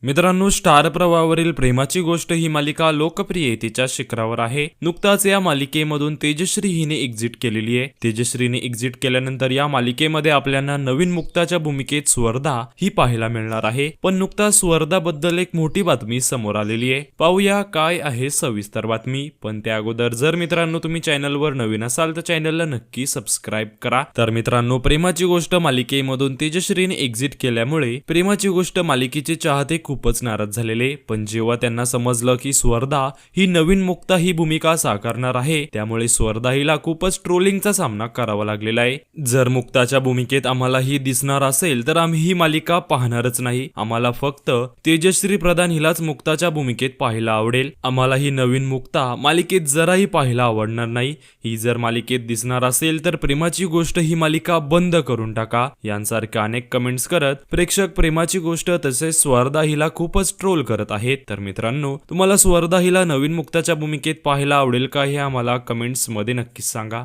मित्रांनो, स्टार प्रवाहावरील प्रेमाची गोष्ट ही मालिका लोकप्रियतेच्या शिखरावर आहे। नुकताच या मालिकेमधून तेजश्री हिने एक्झिट केलेली आहे। तेजश्रीने एक्झिट केल्यानंतर या मालिकेमध्ये आपल्याला नवीन मुक्ताच्या भूमिकेत स्वर्धा ही पाहायला मिळणार आहे। पण नुकताच स्वर्धाबद्दल एक मोठी बातमी समोर आलेली आहे। पाहूया काय आहे सविस्तर बातमी। पण त्या अगोदर जर मित्रांनो तुम्ही चॅनलवर नवीन असाल तर चॅनलला नक्की सबस्क्राइब करा। तर मित्रांनो, प्रेमाची गोष्ट मालिकेमधून तेजश्रीने एक्झिट केल्यामुळे प्रेमाची गोष्ट मालिकेचे चाहते खूपच नाराज झालेले। पण जेव्हा त्यांना समजलं की स्वर्धा ही नवीन मुक्ता ही भूमिका साकारणार आहे, त्यामुळे स्वर्धा हिला खूपच ट्रोलिंगचा सामना करावा लागलेला आहे। जर मुक्ताच्या भूमिकेत आम्हाला ही दिसणार असेल तर आम्ही ही मालिका पाहणारच नाही। आम्हाला फक्त तेजश्री प्रधान हिलाच मुक्ताच्या भूमिकेत पाहायला आवडेल। आम्हाला ही नवीन मुक्ता मालिकेत जराही पाहायला आवडणार नाही। ही जर मालिकेत दिसणार असेल तर प्रेमाची गोष्ट ही मालिका बंद करून टाका, यांसारख्या अनेक कमेंट्स करत प्रेक्षक प्रेमाची गोष्ट तसेच स्वर्धा हिला खूपच ट्रोल करत आहेत। तर मित्रांनो, तुम्हाला स्वर्धा हिला नवीन मुक्ताच्या भूमिकेत पाहायला आवडेल का हे आम्हाला कमेंट्स मध्ये नक्कीच सांगा।